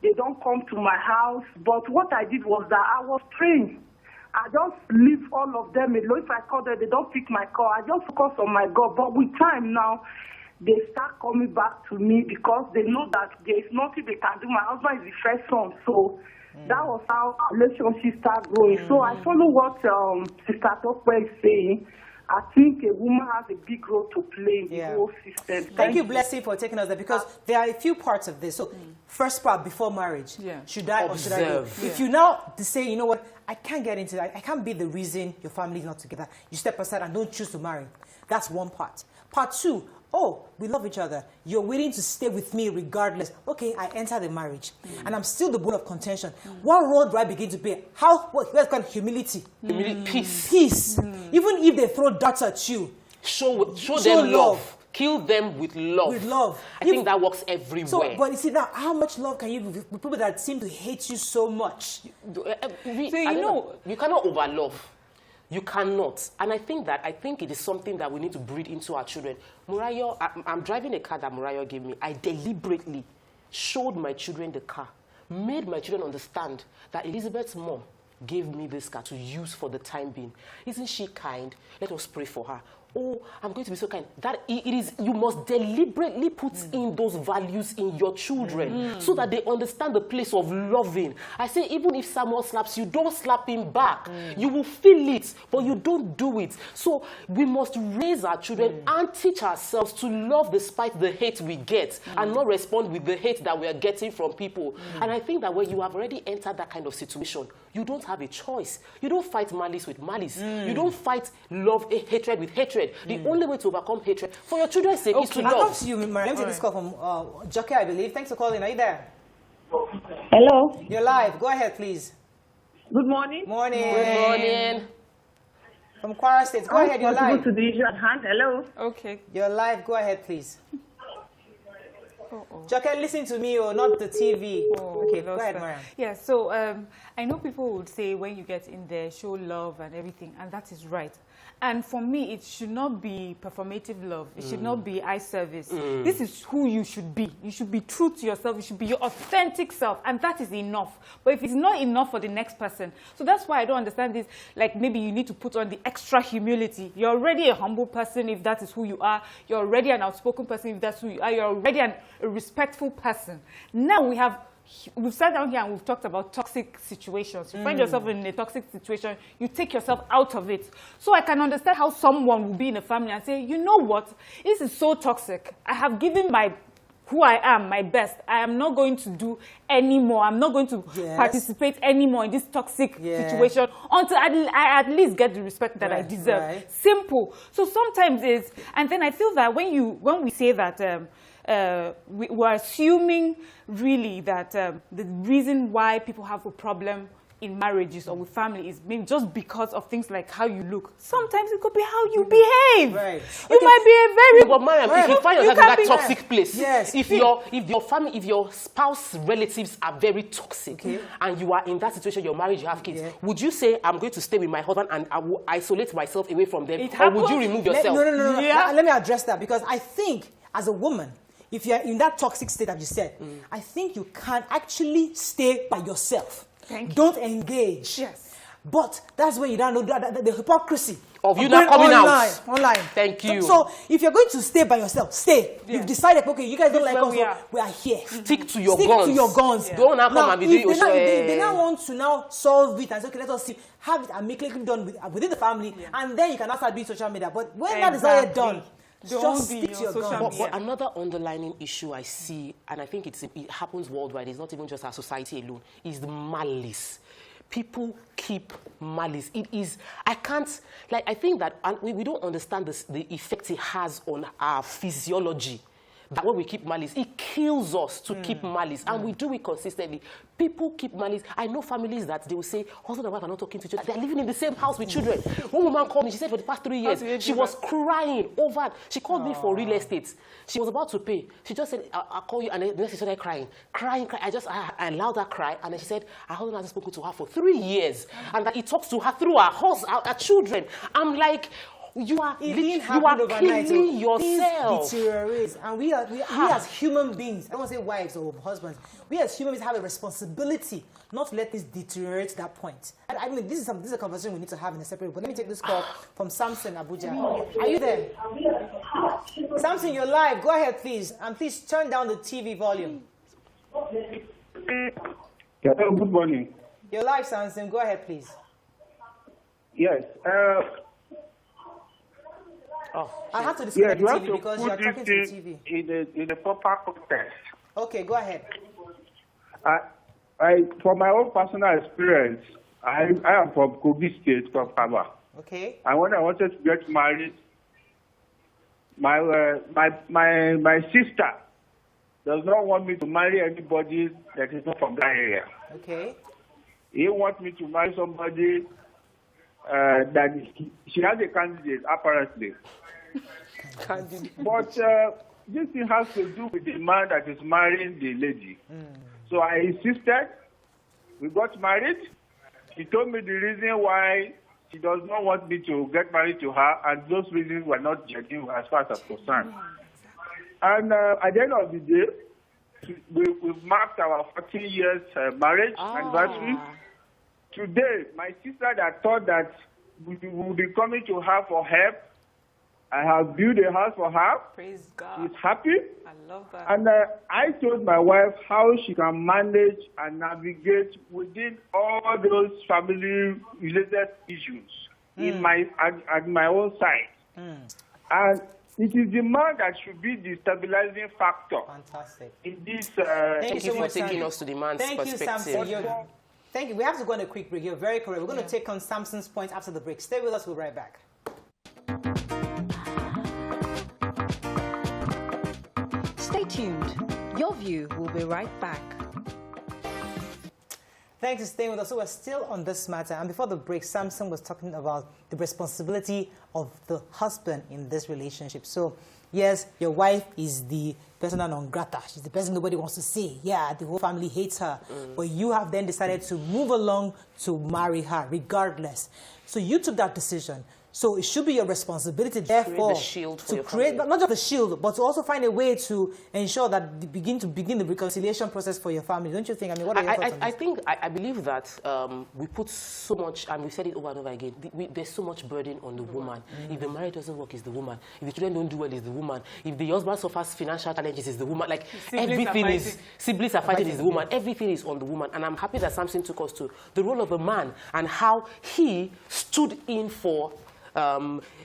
They don't come to my house. But what I did was that I was trained. I just leave all of them alone. If I call them, they don't pick my call. I just focus on my God. But with time now, they start coming back to me because they know that there is nothing they can do. My husband is the first son. So that was how our relationship started growing. So I follow what Sister Tokwe is saying. I think a woman has a big role to play in the whole system.
Thank you, Blessing, for taking us there, because there are a few parts of this. So, first part, before marriage, should I or should I go? If you now say, you know what, I can't get into that, I can't be the reason your family is not together, you step aside and don't choose to marry. That's one part. Part two, oh, we love each other. You're willing to stay with me regardless. Okay, I enter the marriage, and I'm still the bone of contention. What role do I begin to play? What's called humility?
Peace.
Peace. Even if they throw darts at you,
show them love. Kill them with love.
With love.
I think that works everywhere.
So, but you see now, how much love can you give with people that seem to hate you so much?
You cannot overlove. You cannot. And I think it is something that we need to breed into our children. Murayo, I'm driving a car that Murayo gave me. I deliberately showed my children the car, made my children understand that Elizabeth's mom gave me this car to use for the time being. Isn't she kind? Let us pray for her. Oh, I'm going to be so kind. That it is, you must deliberately put in those values in your children so that they understand the place of loving. I say, even if someone slaps you, don't slap him back. You will feel it, but you don't do it. So we must raise our children and teach ourselves to love despite the hate we get and not respond with the hate that we are getting from people. And I think that when you have already entered that kind of situation, you don't have a choice. You don't fight malice with malice. You don't fight hatred with hatred. The only way to overcome hatred for your children's sake is to love.
I'll come to you, Mary. Let me take this call from Jockey, I believe. Thanks for calling. Are you there?
Hello.
You're live. Go ahead, please.
Good morning.
Morning.
Good morning.
From Kwara State. Go ahead. You're live.
To the issue at hand. Hello.
Okay.
You're live. Go ahead, please. Jockey, listen to me, or not the TV. Okay, go ahead, Mariam.
Yeah, so I know people would say when you get in there, show love and everything, and that is right. And for me, it should not be performative love. It should not be eye service. This is who you should be. You should be true to yourself. You should be your authentic self, and that is enough. But if it's not enough for the next person, so that's why I don't understand this. Like, maybe you need to put on the extra humility. You're already a humble person if that is who you are. You're already an outspoken person if that's who you are. You're already a respectful person. Now we've sat down here and we've talked about toxic situations. You find yourself in a toxic situation, you take yourself out of it. So I can understand how someone will be in a family and say, you know what, this is so toxic. I have given who I am, my best. I am not going to do any more. I'm not going to participate anymore in this toxic situation until I at least get the respect that I deserve. Right. Simple. So sometimes and then I feel that when we say that we're assuming really that the reason why people have a problem in marriages or with family is maybe just because of things like how you look. Sometimes it could be how you behave. Right. You might be a very...
But Mariam, if you find yourself in that toxic place, if your spouse relatives are very toxic and you are in that situation, you're married, you have kids, would you say, I'm going to stay with my husband and I will isolate myself away from them? Or would you remove yourself?
No. Let me address that, because I think as a woman, if you're in that toxic state that you said, I think you can actually stay by yourself. Don't engage. Yes. But that's where you don't know the hypocrisy
of you not coming out.
Online.
Thank you.
So if you're going to stay by yourself, stay. Yeah. You've decided, okay, you guys don't like us, so we are here.
Stick to your guns.
Yeah.
Don't now come and be doing your
they now want to now solve it and say, okay, let us see, have it amicably done within the family, and then you can now start doing social media. But when that is all done, just stick to your guns.
But another underlining issue I see, and I think it happens worldwide, it's not even just our society alone, is the malice. People keep malice. It is, I think that we don't understand the effect it has on our physiology. That when we keep malice, it kills us to keep malice, and we do it consistently. People keep malice. I know families that they will say, husband and wife are not talking to each other. They're living in the same house with children. One woman called me, she said for the past 3 years, she was crying over, she called me for real estate. She was about to pay. She just said, I'll call you, and then she started crying. I allowed her cry, and then she said, her husband hasn't spoken to her for 3 years, and that he talks to her through her house, her children. I'm like, you are killing yourself.
And we as human beings, I don't want to say wives or husbands, we as human beings have a responsibility not to let this deteriorate to that point. And I mean, this is a conversation we need to have in a separate. But let me take this call from Samson, Abuja. Are you there? Samson, you're live. Go ahead, please, and please turn down the TV volume.
Good morning.
You're live, Samson. Go ahead, please.
Yes.
Oh,
I have to
Yes,
disconnect
you
the
have
TV
to
because
put
you're
this
talking to the
thing
TV.
in the proper context.
Okay, go ahead.
From my own personal experience, I am from Kogi State, from Kaba.
Okay.
And when I wanted to get married, my sister does not want me to marry anybody that is not from that area.
Okay.
He wants me to marry somebody that she has a candidate, apparently. But this thing has to do with the man that is marrying the lady. So I insisted. We got married. She told me the reason why she does not want me to get married to her, and those reasons were not genuine as far as I'm concerned. And at the end of the day, we've marked our 14 years marriage anniversary. Today, my sister that thought that we would be coming to her for help, I have built a house for her.
Praise God.
She's happy.
I love that.
And I told my wife how she can manage and navigate within all those family-related issues in at my own side. And it is the man that should be the stabilizing factor.
Fantastic.
In this.
Thank you
so
for
much,
taking
Sam.
us to the man's
Thank you,
perspective.
Samson. Thank you. We have to go on a quick break. You're very correct. We're going to take on Samson's point after the break. Stay with us. We'll be right back.
Stay tuned. Your view will be right back.
Thanks for staying with us. So we're still on this matter. And before the break, Samson was talking about the responsibility of the husband in this relationship. So, yes, your wife is the persona non grata. She's the person nobody wants to see. Yeah, the whole family hates her. But you have then decided to move along to marry her regardless. So you took that decision. So it should be your responsibility, therefore,
the shield for
to
your
create
family.
not just the shield, but to also find a way to ensure that you begin the reconciliation process for your family. Don't you think? I mean, what are your thoughts on this?
I believe that we put so much, and we said it over and over again, there's so much burden on the woman. If the marriage doesn't work, it's the woman. If the children don't do well, it's the woman. If the husband suffers financial challenges, it's the woman. Like, siblings are fighting, it's the woman. Everything is on the woman. And I'm happy that Samson took us to the role of a man and how he stood in for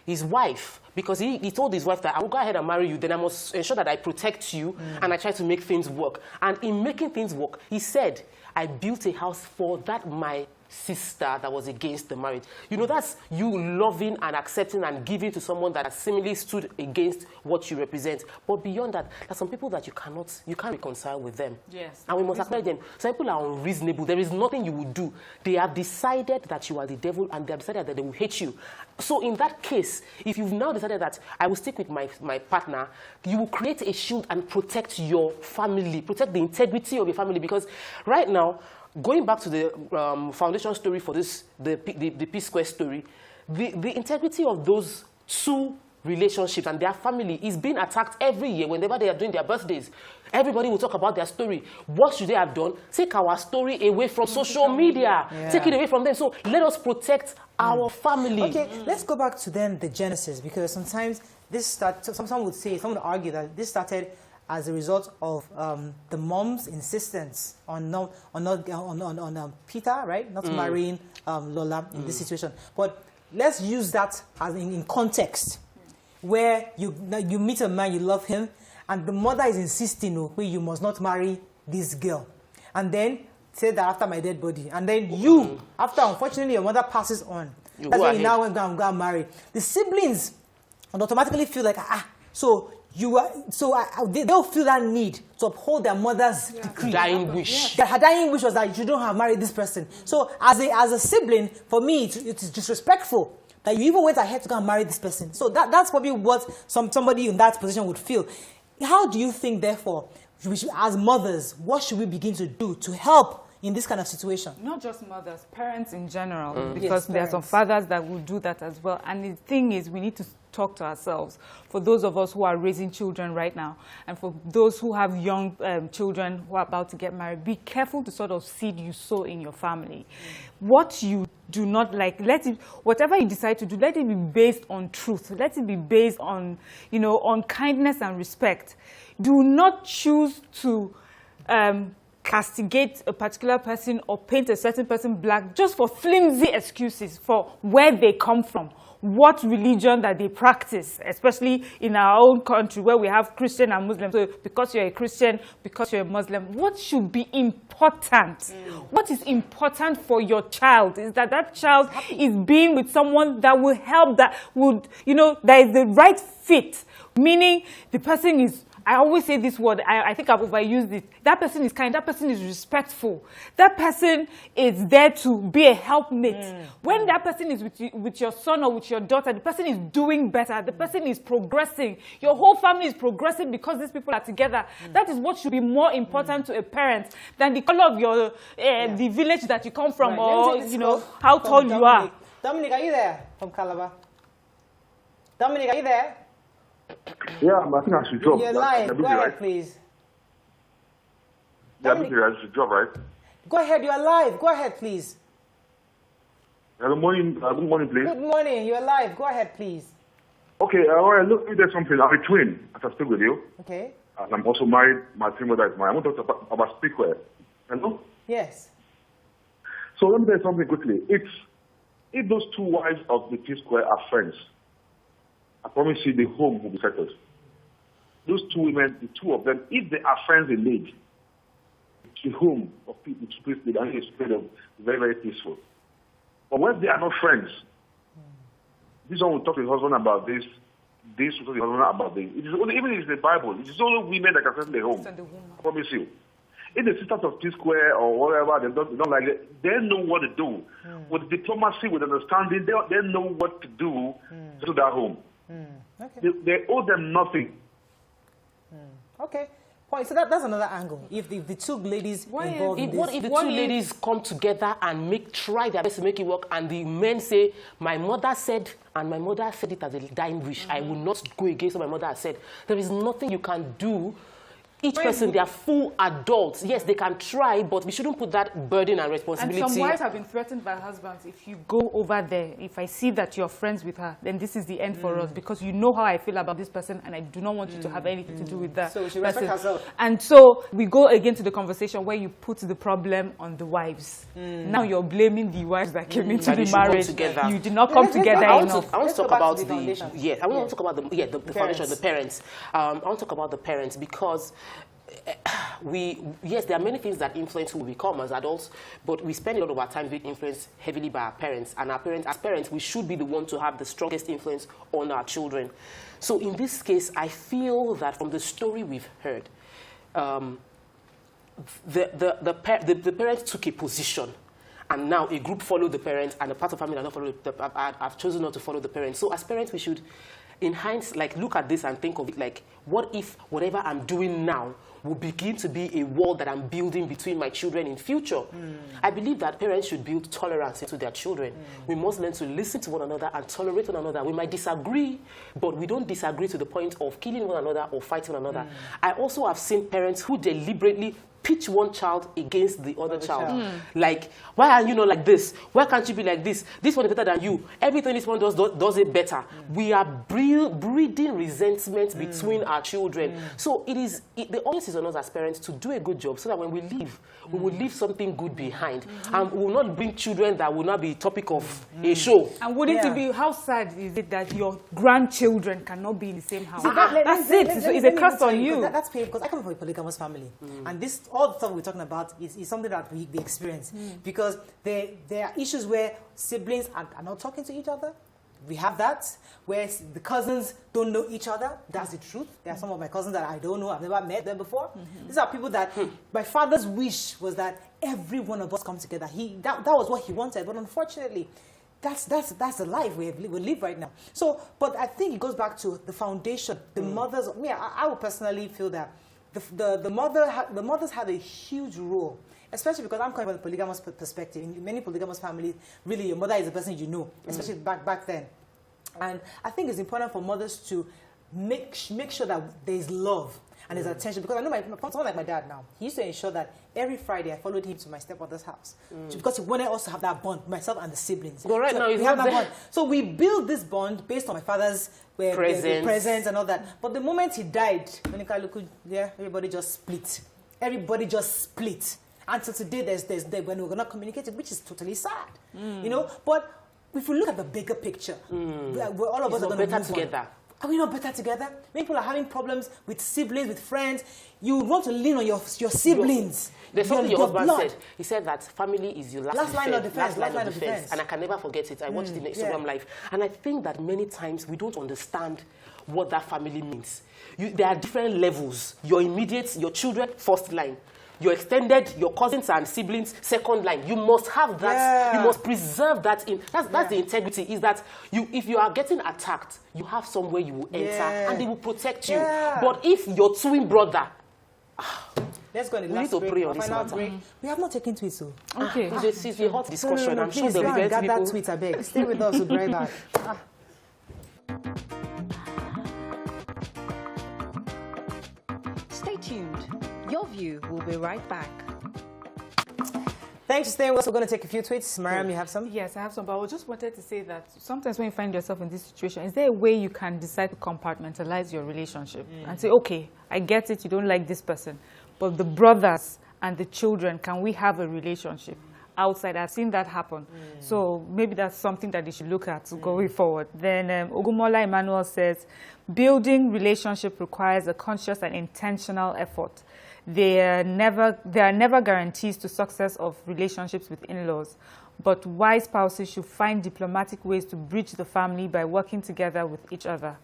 his wife, because he told his wife that I will go ahead and marry you, then I must ensure that I protect you and I try to make things work. And in making things work, he said, I built a house for that my sister that was against the marriage. You know, that's you loving and accepting and giving to someone that has seemingly stood against what you represent. But beyond that, there's some people that you can't reconcile with them.
Yes.
And we must acknowledge them. Some people are unreasonable. There is nothing you will do. They have decided that you are the devil and they have decided that they will hate you. So in that case, if you've now decided that I will stick with my partner, you will create a shield and protect your family, protect the integrity of your family. Because right now, going back to the foundation story for this, the P-Square story, the integrity of those two relationships and their family is being attacked every year whenever they are doing their birthdays. Everybody will talk about their story. What should they have done? Take our story away from social media. Yeah. Take it away from them. So let us protect our family.
Okay, let's go back to then the genesis, because sometimes this someone would argue that this started as a result of the mom's insistence on Peter, right, not marrying Lola in this situation. But let's use that as in context, where you meet a man, you love him, and the mother is insisting, you must not marry this girl, and then say that after my dead body, and then you, after unfortunately your mother passes on, that's when you now go and marry. The siblings would automatically feel like they'll feel that need to uphold their mother's decree.
Dying wish.
Her dying wish was that you shouldn't have married this person. So as a sibling, for me, it is disrespectful that you even went ahead to go and marry this person. So that's probably what somebody in that position would feel. How do you think, therefore, as mothers, what should we begin to do to help in this kind of situation?
Not just mothers, parents in general, because there are some fathers that will do that as well. And the thing is, we need to talk to ourselves. For those of us who are raising children right now, and for those who have young children who are about to get married, be careful to sort of seed you sow in your family. What you do not like, whatever you decide to do, let it be based on truth. Let it be based on, on kindness and respect. Do not choose to castigate a particular person or paint a certain person black just for flimsy excuses for where they come from. what religion that they practice, especially in our own country where we have Christian and Muslim. So because you're a Christian, because you're a Muslim, what should be important? What is important for your child is that that child is being with someone that will help, that would, you know, that is the right fit. Meaning the person is, I always say this word, I think I've overused it. That person is kind, that person is respectful. That person is there to be a helpmate. When that person is with your son or with your daughter, the person is doing better. The person is progressing. Your whole family is progressing because these people are together. That is what should be more important to a parent than the color of your, the village that you come from, or, you know, how tall you are.
Dominic, are you there? From Calabar. Dominic, are you there?
Yeah, I think I should drop.
You're live. Go ahead, please.
Yeah, I should drop, right?
Go ahead. You're live. Go ahead, please.
Good morning, please.
Good morning. You're live. Go ahead, please.
Okay, all right, look, there's something. I'm a twin, as I speak with you.
Okay.
And I'm also married. My twin mother is married. I want to talk about speakware. Hello?
Yes.
So let me tell you something quickly. If those two wives of the P-Square are friends, I promise you the home will be settled. Those two women, the two of them, if they are friends in age, the home of people, the two is very, very peaceful. But when they are not friends, this one will talk to his husband about this will talk to his husband about this. It is only, even if it's the Bible, it is only women that can settle the home. I promise you. If the sisters of P-Square or whatever, they don't like it, they know what to do. With diplomacy, with understanding, they know what to do to that home.
Okay.
They owe them nothing.
Okay. Point. So that's another angle. If the two ladies involved in this.
What if the two ladies come together and try their best to make it work, and the men say, my mother said, and my mother said it as a dying wish, I will not go against what my mother has said. There is nothing you can do. Each person, they are full adults. Yes, they can try, but we shouldn't put that burden and responsibility.
And some wives have been threatened by husbands. If you go over there, if I see that you're friends with her, then this is the end for us, because you know how I feel about this person, and I do not want you to have anything to do with that.
So we should respect ourselves.
And so we go again to the conversation where you put the problem on the wives. Now you're blaming the wives that came into the marriage. You did not come together enough.
I want to talk about the foundation, the parents. I want to talk about the parents, because yes, there are many things that influence who we become as adults, but we spend a lot of our time being influenced heavily by our parents. And as parents, we should be the one to have the strongest influence on our children. So in this case, I feel that from the story we've heard, the parents took a position. And now a group followed the parents, and a part of the family are not following. I've chosen not to follow the parents. So as parents, we should, in hindsight, like, look at this and think of it like, what if whatever I'm doing now will begin to be a wall that I'm building between my children in future? I believe that parents should build tolerance into their children. We must learn to listen to one another and tolerate one another. We might disagree, but we don't disagree to the point of killing one another or fighting one another. I also have seen parents who deliberately pitch one child against the other child. Like, why are you not like this? Why can't you be like this? This one is better than you. Everything this one does it better. We are breeding resentment between our children. So the onus is on us as parents to do a good job, so that when we leave, we will leave something good behind. And we will not bring children that will not be topic of a show.
And wouldn't it be, how sad is it that your grandchildren cannot be in the same house?
That's
it. It's a curse on you.
That's painful, because I come from a polygamous family. And all the stuff we're talking about is something that we experience. Because there are issues where siblings are not talking to each other. We have that, where the cousins don't know each other. That's the truth. There are some of my cousins that I don't know. I've never met them before. These are people that my father's wish was that every one of us come together. That was what he wanted. But unfortunately, that's the life we live right now. So, but I think it goes back to the foundation. The mothers. I would personally feel that the mothers had a huge role, especially because I'm coming from a polygamous perspective. In many polygamous families, really, your mother is the person you know, especially back then. And I think it's important for mothers to make sure that there's love and there's attention. Because I know someone like my dad now, he used to ensure that every Friday I followed him to my stepmother's house. Because he wanted us to have that bond, myself and the siblings.
Well, right
so
now,
we have that bond. So we build this bond based on my father's presence and all that. But the moment he died, everybody just split. Everybody just split. Until today, there's when we're not communicating, which is totally sad. You know, but if we look at the bigger picture, we're all of us are going to
better
move
together.
on. Are we not better together? When people are having problems with siblings, with friends, you want to lean on your siblings.
There's something your husband
blood.
said. He said that family is your last
line of defense.
Last line of defense. And I can never forget it. I watched it in Instagram Live. And I think that many times we don't understand what that family means. There are different levels. Your immediate, your children, first line. Your extended, your cousins and siblings, second line. You must have that. You must preserve that. That's the integrity. Is that if you are getting attacked, you have somewhere you will enter and they will protect you. But if your twin brother,
let's go on the
we
last
need to
break.
pray on this matter.
We have not taken tweets, so.
Okay.
It's a hot discussion.
No,
I'm sure
please,
there'll be
got
people.
that tweet, I beg. Stay with us, we'll be right back.
Stay tuned. Your View will be right back.
Thanks for staying with us. We're going to take a few tweets. Mariam, you have some?
Yes, I have some, but I just wanted to say that sometimes when you find yourself in this situation, is there a way you can decide to compartmentalize your relationship and say, okay, I get it, you don't like this person, but the brothers and the children, can we have a relationship outside? I've seen that happen. So maybe that's something that they should look at going forward. Then Ogumola Emmanuel says, building relationship requires a conscious and intentional effort. There are never guarantees to success of relationships with in-laws, but wise spouses should find diplomatic ways to bridge the family by working together with each other.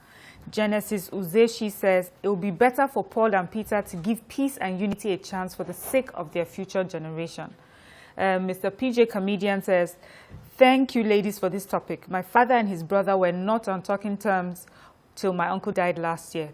Genesis Uzeshi says, it will be better for Paul and Peter to give peace and unity a chance for the sake of their future generation. Mr. PJ Comedian says, thank you ladies for this topic. My father and his brother were not on talking terms till my uncle died last year.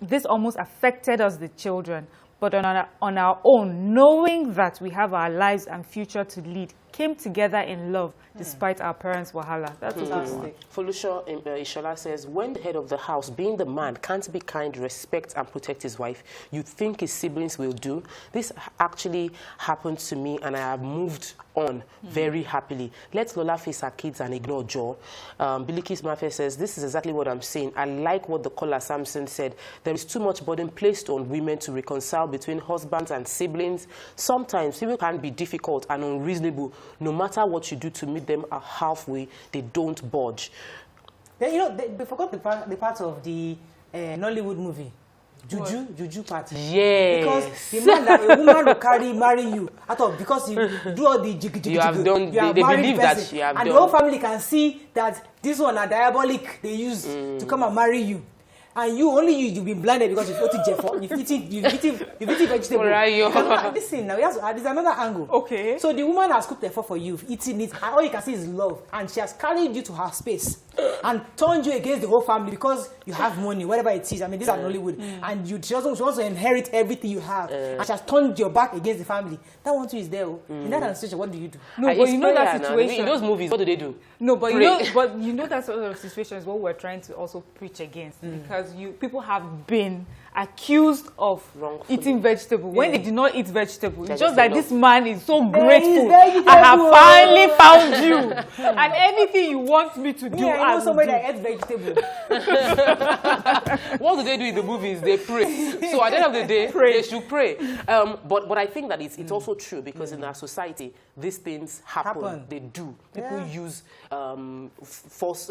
This almost affected us, the children. But on our own, knowing that we have our lives and future to lead, came together in love despite our parents' wahala. That's a good one.
Felucia Ishola says, when the head of the house, being the man, can't be kind, respect and protect his wife, you think his siblings will do? This actually happened to me and I have moved on very happily. Let Lola face her kids and ignore Joe. Bilikis Mafia says, this is exactly what I'm saying. I like what the caller Samson said. There is too much burden placed on women to reconcile between husbands and siblings. Sometimes people can be difficult and unreasonable. No matter what you do to meet them halfway, they don't budge.
Then, you know, they forgot the part of the Nollywood movie. Juju party.
Yes.
Because the man that a woman will marry you, I thought because you do all the jiggy,
you have done. They believe that you have done.
And the whole family can see that this one are diabolic. They use to come and marry you. And you've been blinded because you've eaten vegetable. Right, listen, now there's another angle.
Okay.
So the woman has cooked effort for you, you've eaten it, and all you can see is love. And she has carried you to her space and turned you against the whole family because you have money, whatever it is. I mean, these are Nollywood. And she wants to inherit everything you have. And she has turned your back against the family. That one too is there. In that situation, what do you do?
No, but you know that situation.
In those movies, what do they do?
No, but you know that sort of situation is what we're trying to also preach against. Because people have been accused of eating vegetable when they did not eat vegetable. It's just that this man is so grateful. I have finally found you. And anything you want me to do,
I know somebody that eats vegetable.
What do they do in the movies? They pray. So at the end of the day, they should pray. But I think that it's also true because in our society, these things happen. They do. People use false,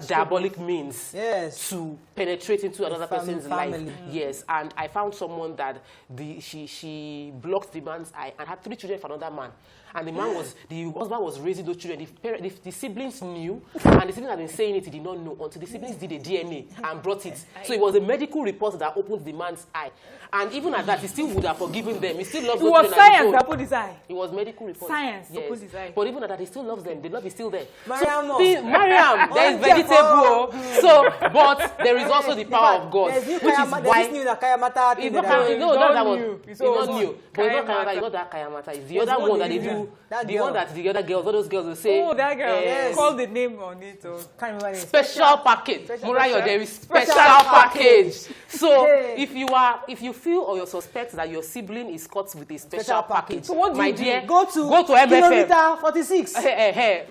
diabolic means to penetrate into another person's life. Yes, and I found someone that she blocked the man's eye and had 3 children for another man. And the husband was raising those children. The siblings knew, and the siblings had been saying it, he did not know until the siblings did a DNA and brought it. So it was a medical report that opened the man's eye. And even at that, he still would have forgiven them. He still loves those children.
It was science that opened his eye.
It was medical report.
Science opened his eye.
But even at that, he still loves them. The love is still there.
Mariam,
there is vegetable. But there is also the power of God. Which is why...
It's not Kayamata.
It's not new. But it's not that Kayamata. It's the other one that they do. The one that the other girls, all those girls will say.
Oh, that girl. Yes. Call the name on it.
Can't remember it.
Special package. Murayo, there is special package. So if you feel or you suspect that your sibling is caught with a special package,
so what do
my
you
dear,
do? Go to
MFM.
kilometer 46.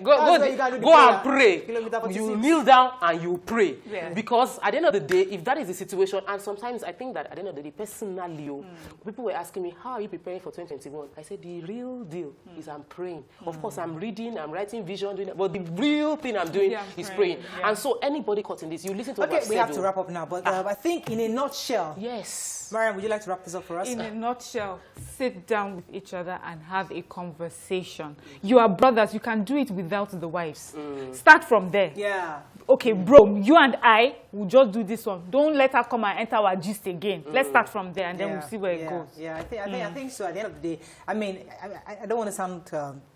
Go and pray. You kneel down and you pray. Because at the end of the day, if that is the situation, and sometimes I think that at the end of the day, personally, people were asking me, how are you preparing for 2021? I said, the real deal is I'm praying. Of course, I'm reading, I'm writing vision, doing it, but the real thing I'm doing is praying. And so anybody caught in this, you listen to what I've said.
We have to wrap up now, but I think in a nutshell.
Yes.
Mariam, would you like to wrap this up for us?
In a nutshell, sit down with each other and have a conversation. You are brothers. You can do it without the wives. Start from there.
Yeah.
Okay, bro, you and I will just do this one. Don't let her come and enter our gist again. Let's start from there, and then we'll see where it goes.
Yeah, I think so. At the end of the day, I mean, I don't want to sound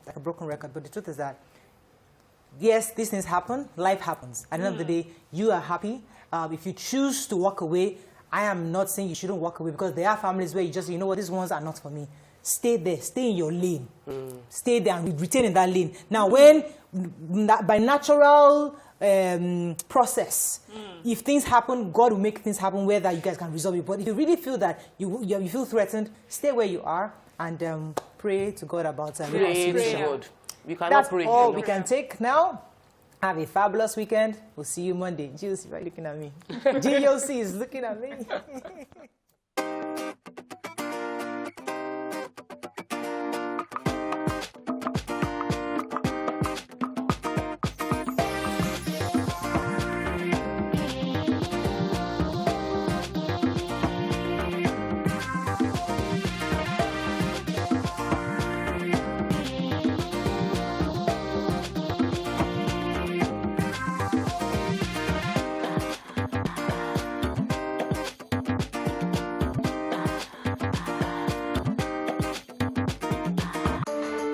like a broken record, but the truth is that, yes, these things happen. Life happens. At the end of the day, you are happy. If you choose to walk away, I am not saying you shouldn't walk away, because there are families where you just, you know what, these ones are not for me. Stay there. Stay in your lane. Stay there and retain in that lane. Now, when by natural process, if things happen, God will make things happen where that you guys can resolve it. But if you really feel that you feel threatened, stay where you are and pray to God about it.
Pray to God. We cannot
That's
pray.
all we can take now. Have a fabulous weekend. We'll see you Monday. GOC is looking at me. GOC is looking at me.